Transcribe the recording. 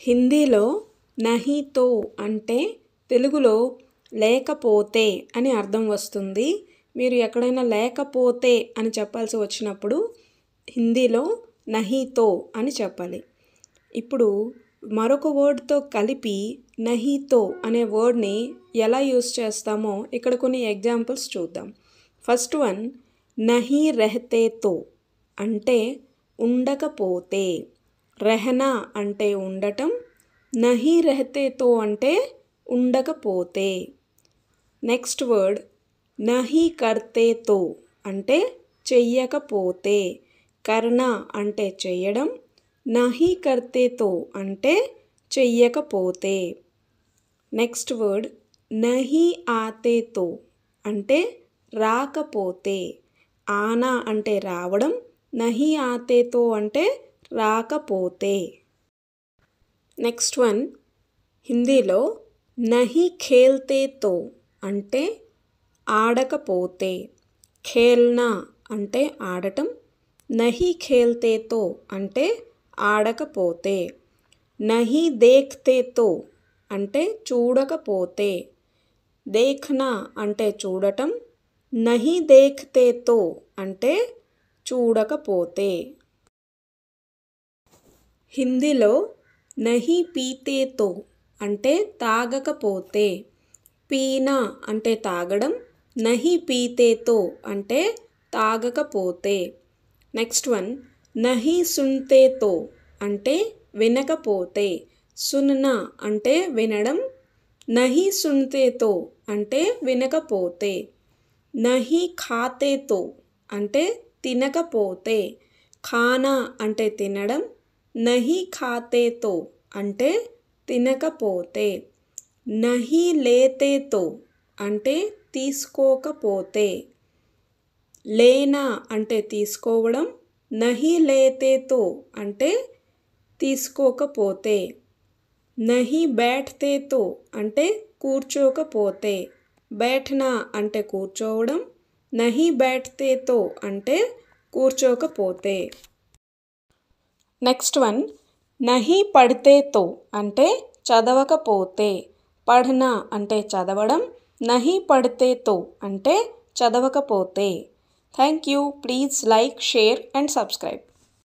హిందీలో నహీతో అంటే తెలుగులో లేకపోతే అని అర్థం వస్తుంది. మీరు ఎక్కడైనా లేకపోతే అని చెప్పాల్సి వచ్చినప్పుడు హిందీలో నహీతో అని చెప్పాలి. ఇప్పుడు మరొక వర్డ్తో కలిపి నహీతో అనే వర్డ్ని ఎలా యూస్ చేస్తామో ఇక్కడ కొన్ని ఎగ్జాంపుల్స్ చూద్దాం. ఫస్ట్ వన్, నహీ రెహతేతో అంటే ఉండకపోతే. రెహనా అంటే ఉండటం, నహీ రెహతేతో అంటే ఉండకపోతే. నెక్స్ట్ వర్డ్ నహీ కర్తేతో అంటే చెయ్యకపోతే. కర్నా అంటే చెయ్యడం, నహీ కర్తేతో అంటే చెయ్యకపోతే. నెక్స్ట్ వర్డ్ నహీ ఆతేతో అంటే రాకపోతే. ఆనా అంటే రావడం, నహీ ఆతేతో అంటే రాకపోతే. నెక్స్ట్ వన్, హిందీలో నహీ ఖేల్తేతో అంటే ఆడకపోతే. ఖేల్నా అంటే ఆడటం, నహీ ఖేల్తేతో అంటే ఆడకపోతే. నహీ దేఖ్తేతో అంటే చూడకపోతే. దేఖ్నా అంటే చూడటం, నహీ దేఖ్తేతో అంటే చూడకపోతే. హిందీలో నహీ పీతేతో అంటే తాగకపోతే. పీనా అంటే తాగడం, నహీ పీతేతో అంటే తాగకపోతే. నెక్స్ట్ వన్ నహీ సున్తేతో అంటే వినకపోతే. సున్నా అంటే వినడం, నహీ సున్తేతో అంటే వినకపోతే. నహీ ఖాతేతో అంటే తినకపోతే. ఖానా అంటే తినడం, నహీ ఖాతేతో అంటే తినకపోతే. నహీ లేతేతో అంటే తీసుకోకపోతే. లేనా అంటే తీసుకోవడం, నహీ లేతేతో అంటే తీసుకోకపోతే. నహీ బైఠతేతో అంటే కూర్చోకపోతే. బైఠనా అంటే కూర్చోవడం, నహీ బైఠతేతో అంటే కూర్చోకపోతే. నెక్స్ట్ వన్ నహీ పढ़తేతో అంటే చదవకపోతే. పढ़నా అంటే చదవడం, నహీ పढ़తేతో అంటే చదవకపోతే. Thank you. Please like, share and subscribe.